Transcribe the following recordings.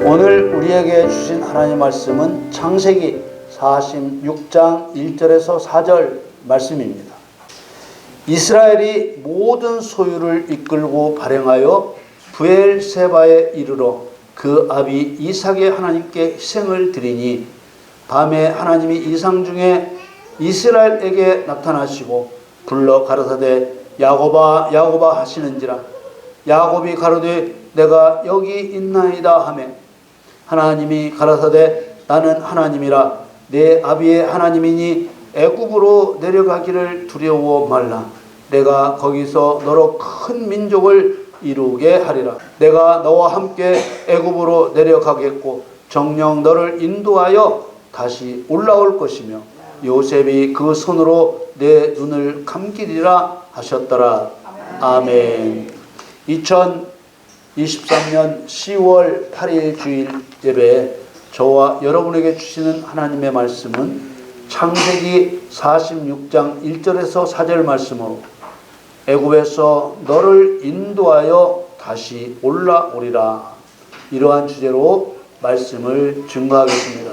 오늘 우리에게 주신 하나님의 말씀은 창세기 46장 1절에서 4절 말씀입니다. 이스라엘이 모든 소유를 이끌고 발행하여 브엘세바에 이르러 그 아비 이삭의 하나님께 희생을 드리니 밤에 하나님이 이상 중에 이스라엘에게 나타나시고 불러 가라사대 야곱아 야곱아 하시는지라. 야곱이 가로되 내가 여기 있나이다 하매 하나님이 가라사대 나는 하나님이라 내 아비의 하나님이니 애굽으로 내려가기를 두려워 말라. 내가 거기서 너로 큰 민족을 이루게 하리라. 내가 너와 함께 애굽으로 내려가겠고 정녕 너를 인도하여 다시 올라올 것이며 요셉이 그 손으로 내 눈을 감기리라 하셨더라. 아멘. 2023년 10월 8일 주일 예배 저와 여러분에게 주시는 하나님의 말씀은 창세기 46장 1절에서 4절 말씀으로 애굽에서 너를 인도하여 다시 올라오리라, 이러한 주제로 말씀을 증거하겠습니다.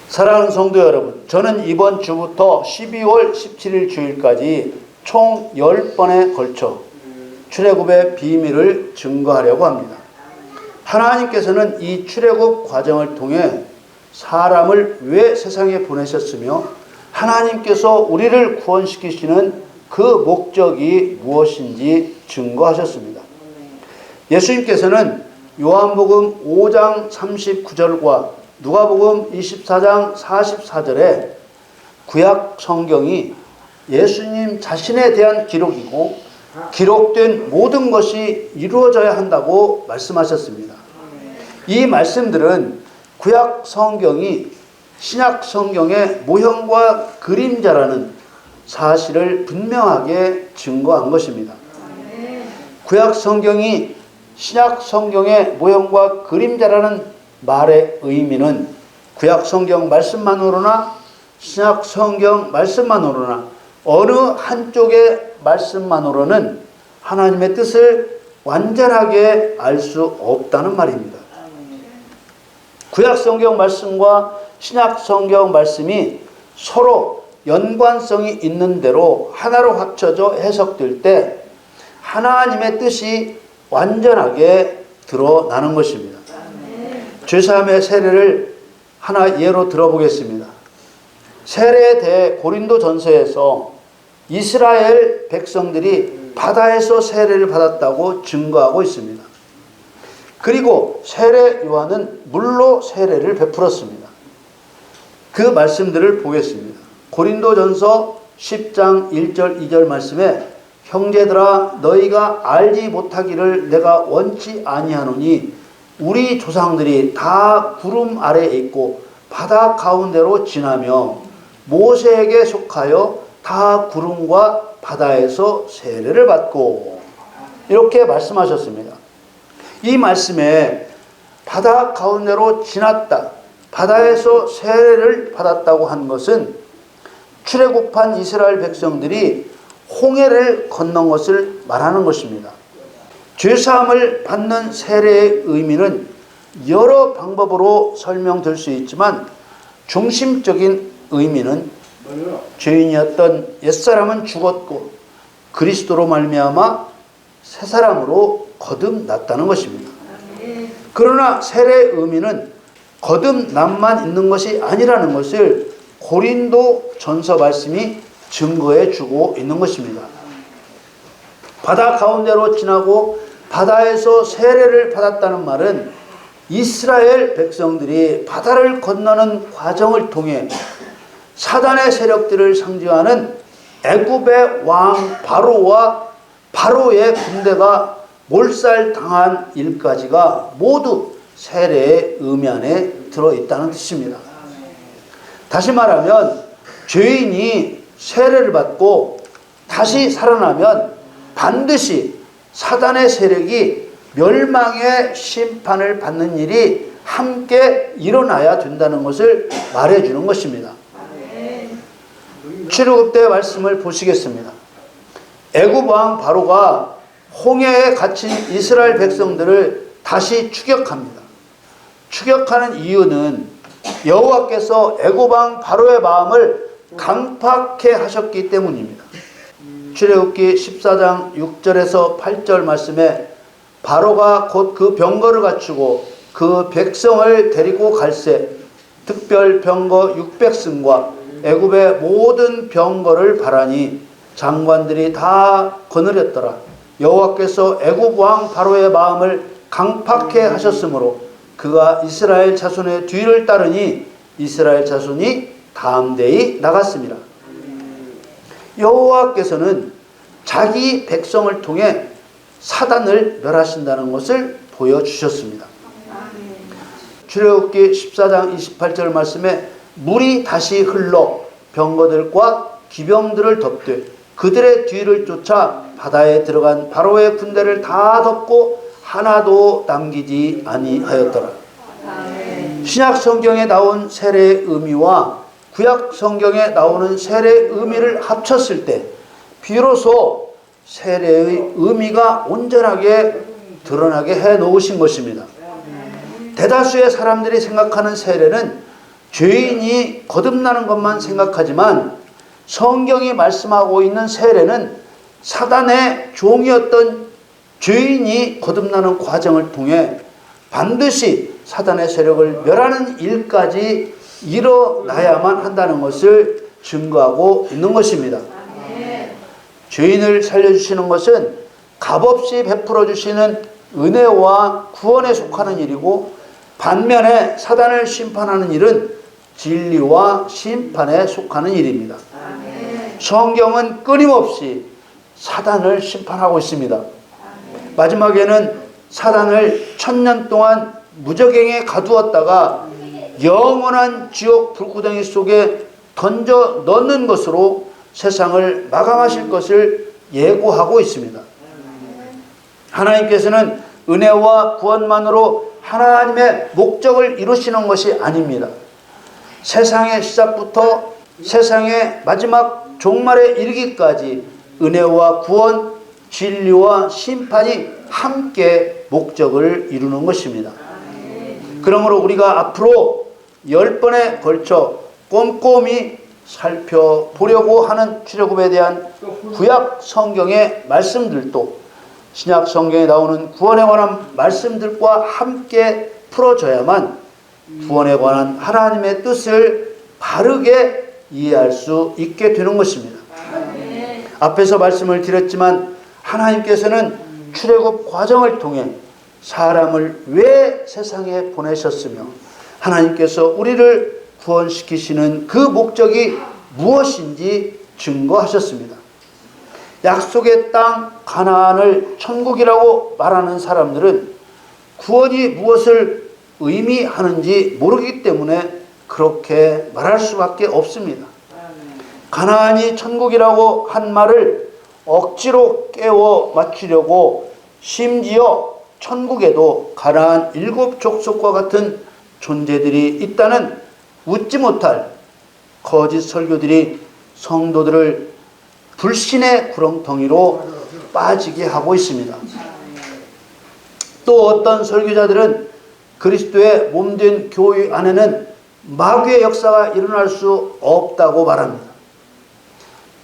사랑하는 성도 여러분, 저는 이번 주부터 12월 17일 주일까지 총 10번에 걸쳐 출애굽의 비밀을 증거하려고 합니다. 하나님께서는 이 출애굽 과정을 통해 사람을 왜 세상에 보내셨으며 하나님께서 우리를 구원시키시는 그 목적이 무엇인지 증거하셨습니다. 예수님께서는 요한복음 5장 39절과 누가복음 24장 44절에 구약 성경이 예수님 자신에 대한 기록이고 기록된 모든 것이 이루어져야 한다고 말씀하셨습니다. 이 말씀들은 구약 성경이 신약 성경의 모형과 그림자라는 사실을 분명하게 증거한 것입니다. 구약 성경이 신약 성경의 모형과 그림자라는 말의 의미는 구약 성경 말씀만으로나 신약 성경 말씀만으로나 어느 한쪽의 말씀만으로는 하나님의 뜻을 완전하게 알 수 없다는 말입니다. 구약 성경 말씀과 신약 성경 말씀이 서로 연관성이 있는 대로 하나로 합쳐져 해석될 때 하나님의 뜻이 완전하게 드러나는 것입니다. 죄사함의 세례를 하나 예로 들어보겠습니다. 세례에 대해 고린도전서에서 이스라엘 백성들이 바다에서 세례를 받았다고 증거하고 있습니다. 그리고 세례 요한은 물로 세례를 베풀었습니다. 그 말씀들을 보겠습니다. 고린도전서 10장 1절 2절 말씀에 형제들아 너희가 알지 못하기를 내가 원치 아니하노니 우리 조상들이 다 구름 아래에 있고 바다 가운데로 지나며 모세에게 속하여 다 구름과 바다에서 세례를 받고, 이렇게 말씀하셨습니다. 이 말씀에 바다 가운데로 지났다, 바다에서 세례를 받았다고 한 것은 출애굽한 이스라엘 백성들이 홍해를 건넌 것을 말하는 것입니다. 죄사함을 받는 세례의 의미는 여러 방법으로 설명될 수 있지만 중심적인 의미는 죄인이었던 옛사람은 죽었고 그리스도로 말미암아 새 사람으로 거듭났다는 것입니다. 그러나 세례의 의미는 거듭남만 있는 것이 아니라는 것을 고린도 전서 말씀이 증거해 주고 있는 것입니다. 바다 가운데로 지나고 바다에서 세례를 받았다는 말은 이스라엘 백성들이 바다를 건너는 과정을 통해 사단의 세력들을 상징하는 애굽의 왕 바로와 바로의 군대가 몰살당한 일까지가 모두 세례의 의미 안에 들어있다는 뜻입니다. 다시 말하면 죄인이 세례를 받고 다시 살아나면 반드시 사단의 세력이 멸망의 심판을 받는 일이 함께 일어나야 된다는 것을 말해주는 것입니다. 출애굽 때 말씀을 보시겠습니다. 애굽 왕 바로가 홍해에 갇힌 이스라엘 백성들을 다시 추격합니다. 추격하는 이유는 여호와께서 애굽 왕 바로의 마음을 강팍해 하셨기 때문입니다. 출애굽기 14장 6절에서 8절 말씀에 바로가 곧 그 병거를 갖추고 그 백성을 데리고 갈새 특별 병거 600승과 애굽의 모든 병거를 바라니 장관들이 다 거느렸더라. 여호와께서 애굽 왕 바로의 마음을 강팍해 하셨으므로 그가 이스라엘 자손의 뒤를 따르니 이스라엘 자손이 담대히 나갔습니다. 여호와께서는 자기 백성을 통해 사단을 멸하신다는 것을 보여주셨습니다. 출애굽기 14장 28절 말씀에 물이 다시 흘러 병거들과 기병들을 덮되 그들의 뒤를 쫓아 바다에 들어간 바로의 군대를 다 덮고 하나도 남기지 아니하였더라. 신약 성경에 나온 세례의 의미와 구약 성경에 나오는 세례의 의미를 합쳤을 때 비로소 세례의 의미가 온전하게 드러나게 해 놓으신 것입니다. 대다수의 사람들이 생각하는 세례는 죄인이 거듭나는 것만 생각하지만 성경이 말씀하고 있는 세례는 사단의 종이었던 죄인이 거듭나는 과정을 통해 반드시 사단의 세력을 멸하는 일까지 일어나야만 한다는 것을 증거하고 있는 것입니다. 죄인을 살려주시는 것은 값없이 베풀어 주시는 은혜와 구원에 속하는 일이고 반면에 사단을 심판하는 일은 진리와 심판에 속하는 일입니다. 성경은 끊임없이 사단을 심판하고 있습니다. 마지막에는 사단을 1000년 동안 무저갱에 가두었다가 영원한 지옥 불구덩이 속에 던져 넣는 것으로 세상을 마감하실 것을 예고하고 있습니다. 하나님께서는 은혜와 구원만으로 하나님의 목적을 이루시는 것이 아닙니다. 세상의 시작부터 세상의 마지막 종말에 이르기까지 은혜와 구원, 진리와 심판이 함께 목적을 이루는 것입니다. 그러므로 우리가 앞으로 10번에 걸쳐 꼼꼼히 살펴보려고 하는 출애굽에 대한 구약 성경의 말씀들도 신약 성경에 나오는 구원에 관한 말씀들과 함께 풀어져야만 구원에 관한 하나님의 뜻을 바르게 이해할 수 있게 되는 것입니다. 앞에서 말씀을 드렸지만 하나님께서는 출애굽 과정을 통해 사람을 왜 세상에 보내셨으며 하나님께서 우리를 구원시키시는 그 목적이 무엇인지 증거하셨습니다. 약속의 땅 가나안을 천국이라고 말하는 사람들은 구원이 무엇을 의미하는지 모르기 때문에 그렇게 말할 수밖에 없습니다. 가나안이 천국이라고 한 말을 억지로 깨워 맞추려고 심지어 천국에도 가나안 7 족속과 같은 존재들이 있다는 웃지 못할 거짓 설교들이 성도들을 불신의 구렁텅이로 빠지게 하고 있습니다. 또 어떤 설교자들은 그리스도의 몸된 교회 안에는 마귀의 역사가 일어날 수 없다고 말합니다.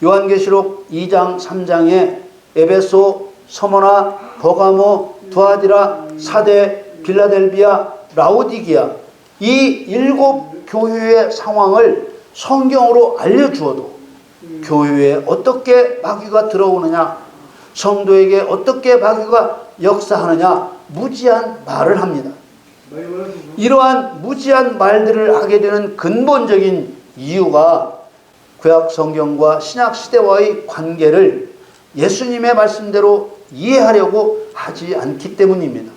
요한계시록 2장 3장에 에베소, 서머나, 버가모, 두아디라, 사대, 빌라델비아, 라오디기아 이 7 교회의 상황을 성경으로 알려주어도 교회에 어떻게 마귀가 들어오느냐, 성도에게 어떻게 마귀가 역사하느냐 무지한 말을 합니다. 이러한 무지한 말들을 하게 되는 근본적인 이유가 구약 성경과 신약 시대와의 관계를 예수님의 말씀대로 이해하려고 하지 않기 때문입니다.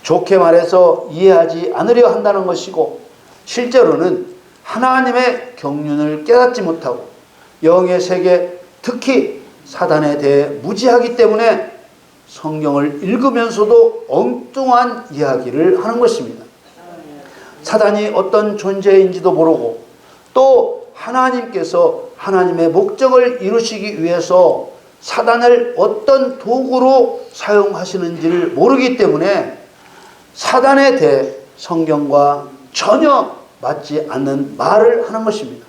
좋게 말해서 이해하지 않으려 한다는 것이고 실제로는 하나님의 경륜을 깨닫지 못하고 영의 세계, 특히 사단에 대해 무지하기 때문에 성경을 읽으면서도 엉뚱한 이야기를 하는 것입니다. 사단이 어떤 존재인지도 모르고 또 하나님께서 하나님의 목적을 이루시기 위해서 사단을 어떤 도구로 사용하시는지를 모르기 때문에 사단에 대해 성경과 전혀 맞지 않는 말을 하는 것입니다.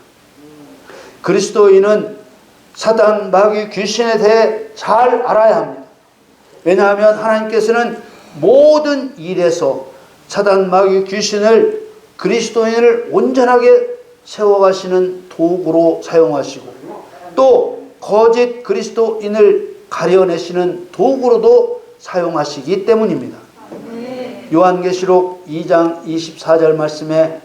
그리스도인은 사단, 마귀, 귀신에 대해 잘 알아야 합니다. 왜냐하면 하나님께서는 모든 일에서 사단, 마귀, 귀신을 그리스도인을 온전하게 세워가시는 도구로 사용하시고 또 거짓 그리스도인을 가려내시는 도구로도 사용하시기 때문입니다. 요한계시록 2장 24절 말씀에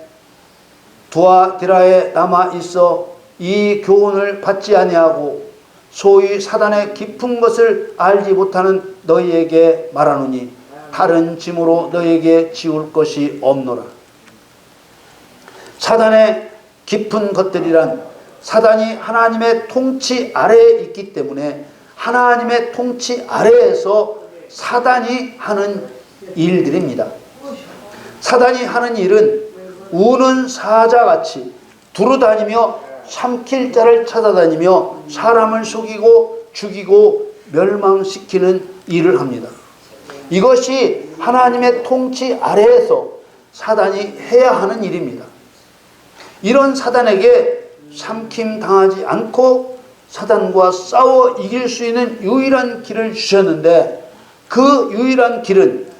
두아디라에 남아있어 이 교훈을 받지 아니하고 소위 사단의 깊은 것을 알지 못하는 너희에게 말하노니 다른 짐으로 너희에게 지울 것이 없노라. 사단의 깊은 것들이란 사단이 하나님의 통치 아래에 있기 때문에 하나님의 통치 아래에서 사단이 하는 일들입니다. 사단이 하는 일은 우는 사자같이 두루다니며 삼킬 자를 찾아다니며 사람을 속이고 죽이고 멸망시키는 일을 합니다. 이것이 하나님의 통치 아래에서 사단이 해야 하는 일입니다. 이런 사단에게 삼킴당하지 않고 사단과 싸워 이길 수 있는 유일한 길을 주셨는데 그 유일한 길은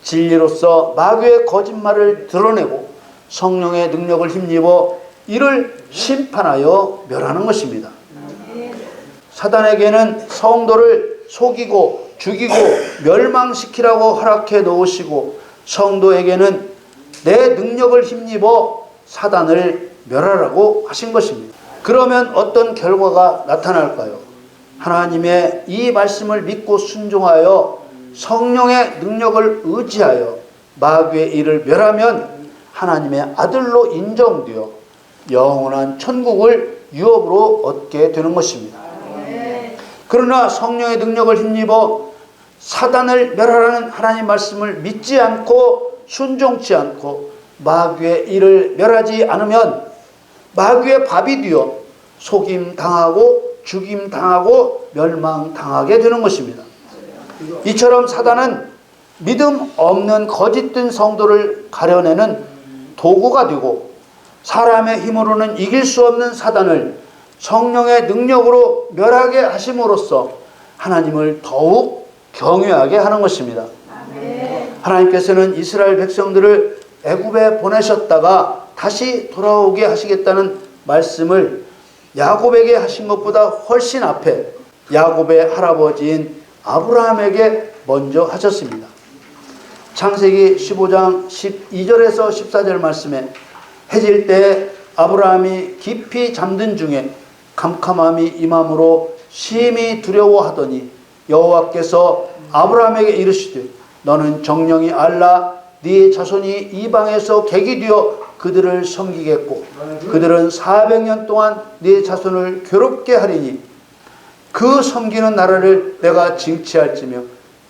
진리로서 마귀의 거짓말을 드러내고 성령의 능력을 힘입어 이를 심판하여 멸하는 것입니다. 사단에게는 성도를 속이고 죽이고 멸망시키라고 허락해 놓으시고 성도에게는 내 능력을 힘입어 사단을 멸하라고 하신 것입니다. 그러면 어떤 결과가 나타날까요? 하나님의 이 말씀을 믿고 순종하여 성령의 능력을 의지하여 마귀의 일을 멸하면 하나님의 아들로 인정되어 영원한 천국을 유업으로 얻게 되는 것입니다. 그러나 성령의 능력을 힘입어 사단을 멸하라는 하나님 말씀을 믿지 않고 순종치 않고 마귀의 일을 멸하지 않으면 마귀의 밥이 되어 속임당하고 죽임당하고 멸망당하게 되는 것입니다. 이처럼 사단은 믿음 없는 거짓된 성도를 가려내는 도구가 되고 사람의 힘으로는 이길 수 없는 사단을 성령의 능력으로 멸하게 하심으로써 하나님을 더욱 경외하게 하는 것입니다. 하나님께서는 이스라엘 백성들을 애굽에 보내셨다가 다시 돌아오게 하시겠다는 말씀을 야곱에게 하신 것보다 훨씬 앞에 야곱의 할아버지인 아브라함에게 먼저 하셨습니다. 창세기 15장 12절에서 14절 말씀에 해질 때 아브라함이 깊이 잠든 중에 캄캄함이 임함으로 심히 두려워하더니 여호와께서 아브라함에게 이르시되 너는 정령이 알라 네 자손이 이방에서 객이 되어 그들을 섬기겠고 그들은 400년 동안 네 자손을 괴롭게 하리니 그 섬기는 나라를 내가 징치할지며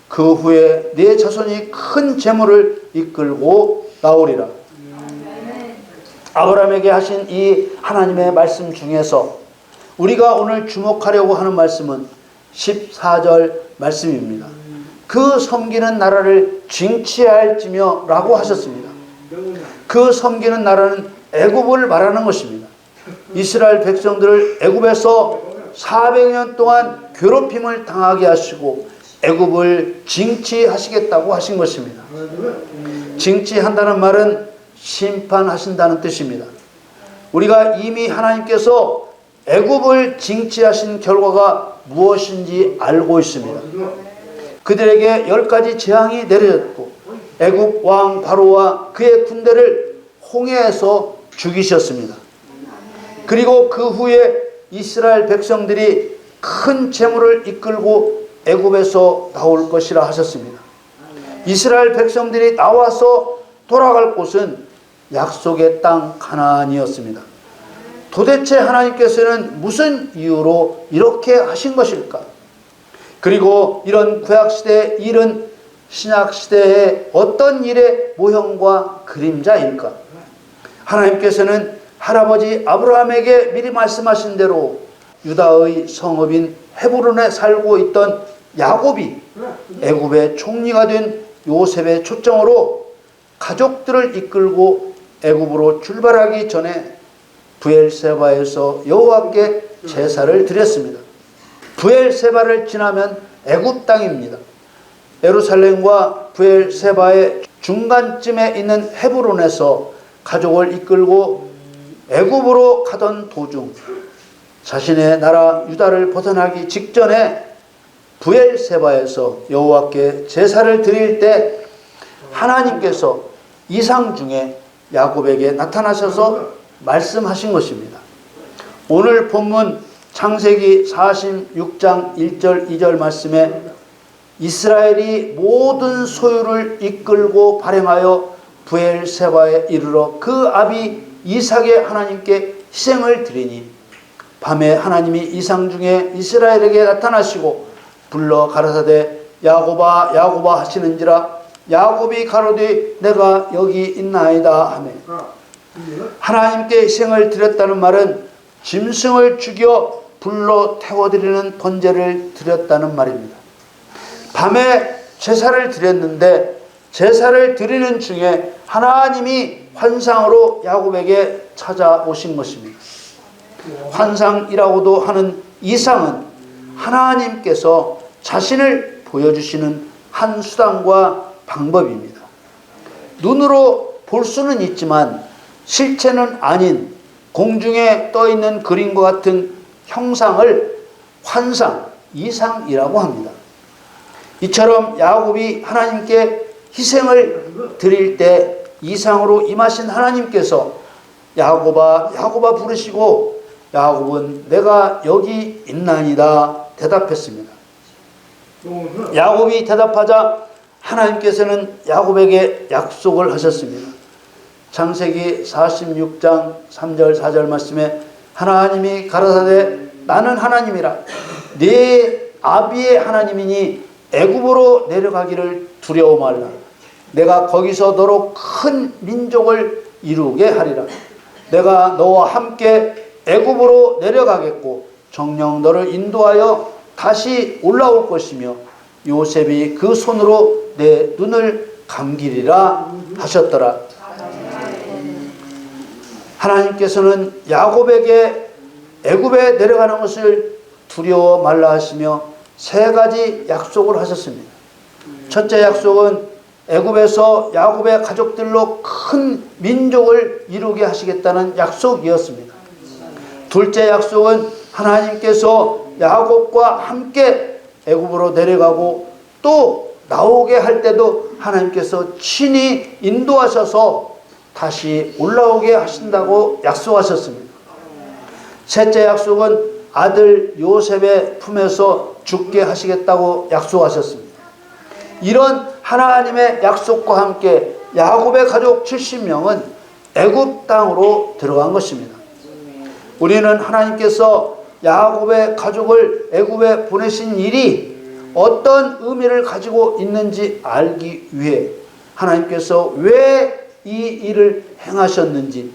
그 후에 네 자손이 큰 재물을 이끌고 나오리라. 아브라함에게 하신 이 하나님의 말씀 중에서 우리가 오늘 주목하려고 하는 말씀은 14절 말씀입니다. 그 섬기는 나라를 징치할지며 라고 하셨습니다. 그 섬기는 나라는 애굽을 말하는 것입니다. 이스라엘 백성들을 애굽에서 400년 동안 괴롭힘을 당하게 하시고 애굽을 징치하시겠다고 하신 것입니다. 징치한다는 말은 심판하신다는 뜻입니다. 우리가 이미 하나님께서 애굽을 징치하신 결과가 무엇인지 알고 있습니다. 그들에게 10가지 재앙이 내려졌고 애굽 왕 바로와 그의 군대를 홍해에서 죽이셨습니다. 그리고 그 후에 이스라엘 백성들이 큰 재물을 이끌고 애굽에서 나올 것이라 하셨습니다. 이스라엘 백성들이 나와서 돌아갈 곳은 약속의 땅 가나안이었습니다. 도대체 하나님께서는 무슨 이유로 이렇게 하신 것일까? 그리고 이런 구약시대의 일은 신약시대의 어떤 일의 모형과 그림자일까? 하나님께서는 할아버지 아브라함에게 미리 말씀하신 대로 유다의 성읍인 헤브론에 살고 있던 야곱이 애굽의 총리가 된 요셉의 초청으로 가족들을 이끌고 애굽으로 출발하기 전에 브엘세바에서 여호와께 제사를 드렸습니다. 브엘세바를 지나면 애굽 땅입니다. 예루살렘과 브엘세바의 중간쯤에 있는 헤브론에서 가족을 이끌고 애굽으로 가던 도중 자신의 나라 유다를 벗어나기 직전에 브엘세바에서 여호와께 제사를 드릴 때 하나님께서 이상 중에 야곱에게 나타나셔서 말씀하신 것입니다. 오늘 본문 창세기 46장 1절 2절 말씀에 이스라엘이 모든 소유를 이끌고 발행하여 브엘세바에 이르러 그 아비 이삭의 하나님께 희생을 드리니 밤에 하나님이 이상 중에 이스라엘에게 나타나시고 불러 가라사대 야곱아 야곱아 하시는지라 야곱이 가로되 내가 여기 있나이다 하매 하나님께 희생을 드렸다는 말은 짐승을 죽여 불로 태워드리는 번제를 드렸다는 말입니다. 밤에 제사를 드렸는데 제사를 드리는 중에 하나님이 환상으로 야곱에게 찾아오신 것입니다. 환상이라고도 하는 이상은 하나님께서 자신을 보여주시는 한 수단과 방법입니다. 눈으로 볼 수는 있지만 실체는 아닌 공중에 떠있는 그림과 같은 형상을 환상, 이상이라고 합니다. 이처럼 야곱이 하나님께 희생을 드릴 때 이상으로 임하신 하나님께서 야곱아 야곱아 부르시고 야곱은 내가 여기 있나이다 대답했습니다. 야곱이 대답하자 하나님께서는 야곱에게 약속을 하셨습니다. 창세기 46장 3절 4절 말씀에 하나님이 가라사대 나는 하나님이라 네 아비의 하나님이니 애굽으로 내려가기를 두려워 말라. 내가 거기서 너로 큰 민족을 이루게 하리라. 내가 너와 함께 애굽으로 내려가겠고 정녕 너를 인도하여 다시 올라올 것이며 요셉이 그 손으로 내 눈을 감기리라 하셨더라. 하나님께서는 야곱에게 애굽에 내려가는 것을 두려워 말라 하시며 세 가지 약속을 하셨습니다. 첫째 약속은 애굽에서 야곱의 가족들로 큰 민족을 이루게 하시겠다는 약속이었습니다. 둘째 약속은 하나님께서 야곱과 함께 애굽으로 내려가고 또 나오게 할 때도 하나님께서 친히 인도하셔서 다시 올라오게 하신다고 약속하셨습니다. 셋째 약속은 아들 요셉의 품에서 죽게 하시겠다고 약속하셨습니다. 이런 하나님의 약속과 함께 야곱의 가족 70명은 애굽 땅으로 들어간 것입니다. 우리는 하나님께서 야곱의 가족을 애굽에 보내신 일이 어떤 의미를 가지고 있는지 알기 위해 하나님께서 왜 이 일을 행하셨는지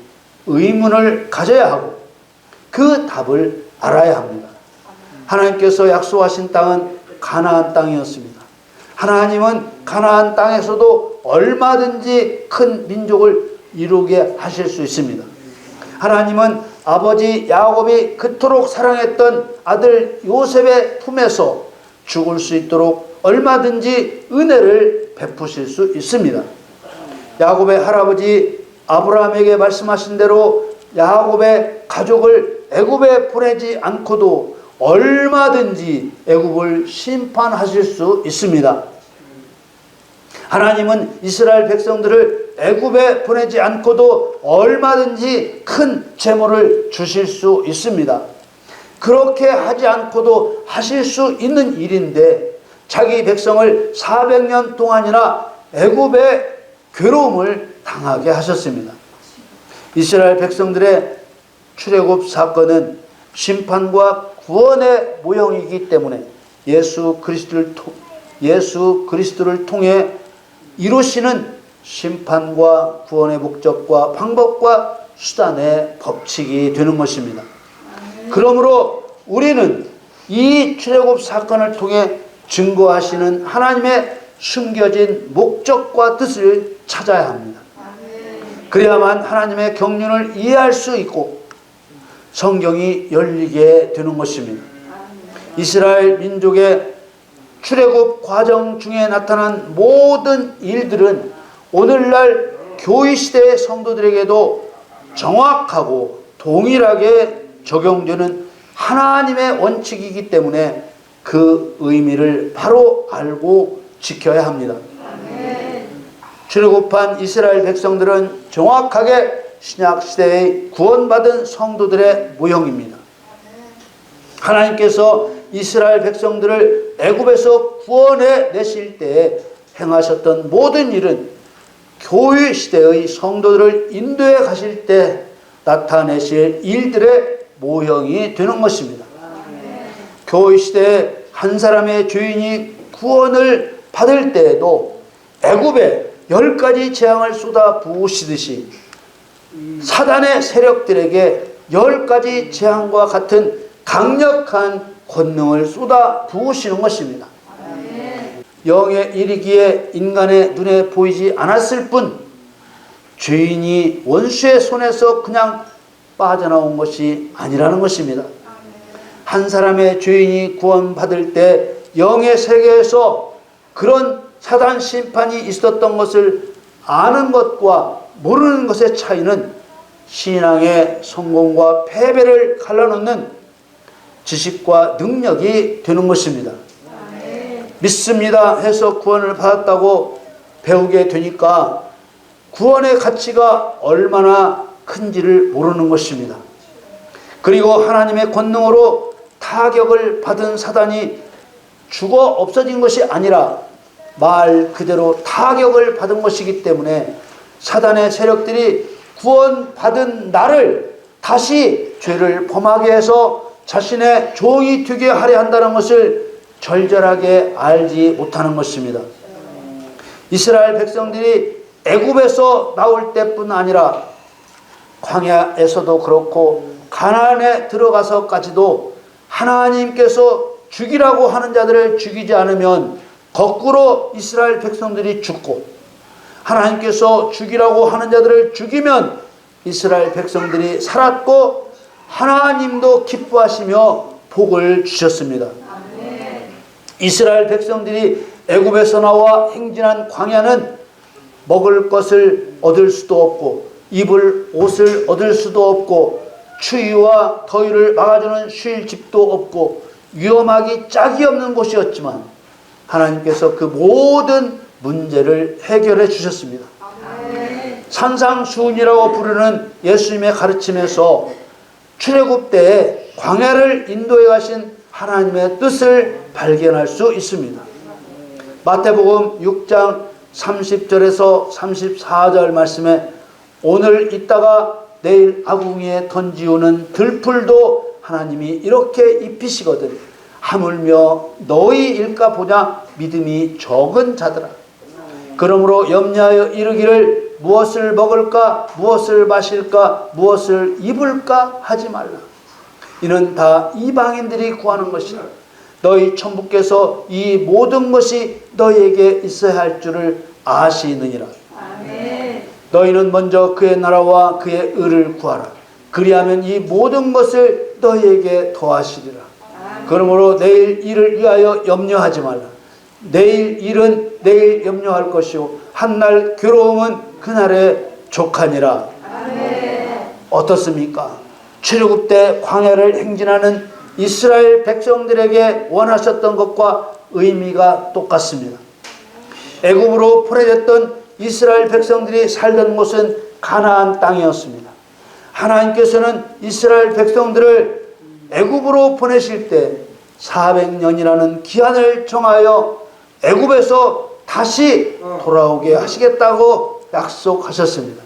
의문을 가져야 하고 그 답을 알아야 합니다. 하나님께서 약속하신 땅은 가나안 땅이었습니다. 하나님은 가나안 땅에서도 얼마든지 큰 민족을 이루게 하실 수 있습니다. 하나님은 아버지 야곱이 그토록 사랑했던 아들 요셉의 품에서 죽을 수 있도록 얼마든지 은혜를 베푸실 수 있습니다. 야곱의 할아버지 아브라함에게 말씀하신 대로 야곱의 가족을 애굽에 보내지 않고도 얼마든지 애굽을 심판하실 수 있습니다. 하나님은 이스라엘 백성들을 애굽에 보내지 않고도 얼마든지 큰 재물을 주실 수 있습니다. 그렇게 하지 않고도 하실 수 있는 일인데 자기 백성을 400년 동안이나 애굽의 괴로움을 당하게 하셨습니다. 이스라엘 백성들의 출애굽 사건은 심판과 구원의 모형이기 때문에 예수 그리스도를 통해 이루시는 심판과 구원의 목적과 방법과 수단의 법칙이 되는 것입니다. 그러므로 우리는 이 출애굽 사건을 통해 증거하시는 하나님의 숨겨진 목적과 뜻을 찾아야 합니다. 그래야만 하나님의 경륜을 이해할 수 있고 성경이 열리게 되는 것입니다. 이스라엘 민족의 출애굽 과정 중에 나타난 모든 일들은 오늘날 교회 시대의 성도들에게도 정확하고 동일하게 적용되는 하나님의 원칙이기 때문에 그 의미를 바로 알고 지켜야 합니다. 출애굽한 이스라엘 백성들은 정확하게 신약시대의 구원받은 성도들의 모형입니다. 하나님께서 이스라엘 백성들을 애굽에서 구원해 내실 때 행하셨던 모든 일은 교회 시대의 성도들을 인도해 가실 때 나타내실 일들의 모형이 되는 것입니다. 교회 시대에 한 사람의 죄인이 구원을 받을 때에도 애굽에 10가지 재앙을 쏟아 부으시듯이 사단의 세력들에게 10가지 재앙과 같은 강력한 권능을 쏟아 부으시는 것입니다. 영의 일이기에 인간의 눈에 보이지 않았을 뿐 죄인이 원수의 손에서 그냥 빠져나온 것이 아니라는 것입니다. 한 사람의 죄인이 구원받을 때 영의 세계에서 그런 사단 심판이 있었던 것을 아는 것과 모르는 것의 차이는 신앙의 성공과 패배를 갈라놓는 지식과 능력이 되는 것입니다. 믿습니다 해서 구원을 받았다고 배우게 되니까 구원의 가치가 얼마나 큰지를 모르는 것입니다. 그리고 하나님의 권능으로 타격을 받은 사단이 죽어 없어진 것이 아니라 말 그대로 타격을 받은 것이기 때문에 사단의 세력들이 구원받은 나를 다시 죄를 범하게 해서 자신의 종이 되게 하려 한다는 것을 절절하게 알지 못하는 것입니다. 이스라엘 백성들이 애굽에서 나올 때뿐 아니라 광야에서도 그렇고 가나안에 들어가서까지도 하나님께서 죽이라고 하는 자들을 죽이지 않으면 거꾸로 이스라엘 백성들이 죽고 하나님께서 죽이라고 하는 자들을 죽이면 이스라엘 백성들이 살았고 하나님도 기뻐하시며 복을 주셨습니다. 이스라엘 백성들이 애굽에서 나와 행진한 광야는 먹을 것을 얻을 수도 없고 입을 옷을 얻을 수도 없고 추위와 더위를 막아주는 쉴 집도 없고 위험하기 짝이 없는 곳이었지만 하나님께서 그 모든 문제를 해결해 주셨습니다. 산상수훈이라고 부르는 예수님의 가르침에서 출애굽 때에 광야를 인도해 가신 하나님의 뜻을 발견할 수 있습니다. 마태복음 6장 30절에서 34절 말씀에 오늘 있다가 내일 아궁이에 던지우는 들풀도 하나님이 이렇게 입히시거든 하물며 너희 일까 보냐 믿음이 적은 자들아. 그러므로 염려하여 이르기를 무엇을 먹을까 무엇을 마실까 무엇을 입을까 하지 말라. 이는 다 이방인들이 구하는 것이라. 너희 천부께서 이 모든 것이 너희에게 있어야 할 줄을 아시느니라. 아멘. 너희는 먼저 그의 나라와 그의 의를 구하라. 그리하면 이 모든 것을 너희에게 더하시리라. 아멘. 그러므로 내일 일을 위하여 염려하지 말라. 내일 일은 내일 염려할 것이요 한날 괴로움은 그날에 족하니라. 아멘. 어떻습니까? 출애굽 때 광야를 행진하는 이스라엘 백성들에게 원하셨던 것과 의미가 똑같습니다. 애굽으로 보내졌던 이스라엘 백성들이 살던 곳은 가나안 땅이었습니다. 하나님께서는 이스라엘 백성들을 애굽으로 보내실 때 400년이라는 기한을 정하여 애굽에서 다시 돌아오게 하시겠다고 약속하셨습니다.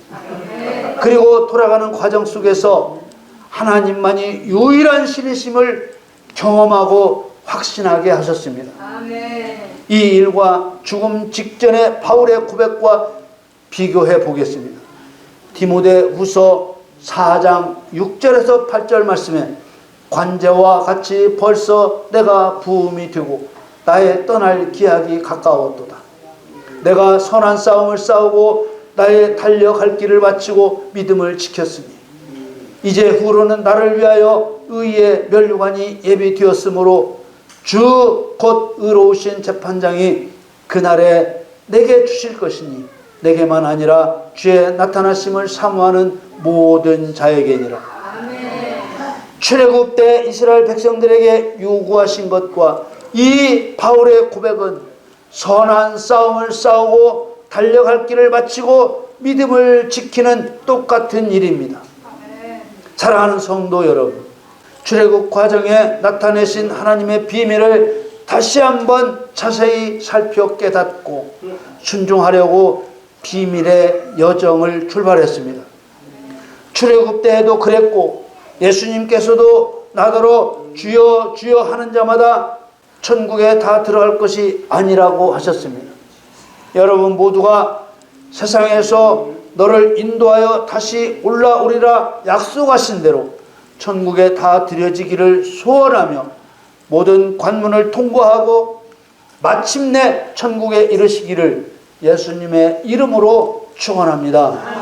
그리고 돌아가는 과정 속에서 하나님만이 유일한 신이심을 경험하고 확신하게 하셨습니다. 아멘. 이 일과 죽음 직전의 바울의 고백과 비교해 보겠습니다. 디모데후서 4장 6절에서 8절 말씀에 관제와 같이 벌써 내가 부음이 되고 나의 떠날 기약이 가까웠도다. 내가 선한 싸움을 싸우고 나의 달려갈 길을 마치고 믿음을 지켰으니 이제 후로는 나를 위하여 의의 면류관이 예비되었으므로 주 곧 의로우신 재판장이 그날에 내게 주실 것이니 내게만 아니라 주의 나타나심을 사모하는 모든 자에게니라. 출애굽 때 이스라엘 백성들에게 요구하신 것과 이 바울의 고백은 선한 싸움을 싸우고 달려갈 길을 마치고 믿음을 지키는 똑같은 일입니다. 사랑하는 성도 여러분, 출애굽 과정에 나타내신 하나님의 비밀을 다시 한번 자세히 살펴 깨닫고 순종하려고 비밀의 여정을 출발했습니다. 출애굽 때에도 그랬고 예수님께서도 나더러 주여 주여 하는 자마다 천국에 다 들어갈 것이 아니라고 하셨습니다. 여러분 모두가 세상에서 너를 인도하여 다시 올라오리라 약속하신 대로 천국에 다 들여지기를 소원하며 모든 관문을 통과하고 마침내 천국에 이르시기를 예수님의 이름으로 축원합니다.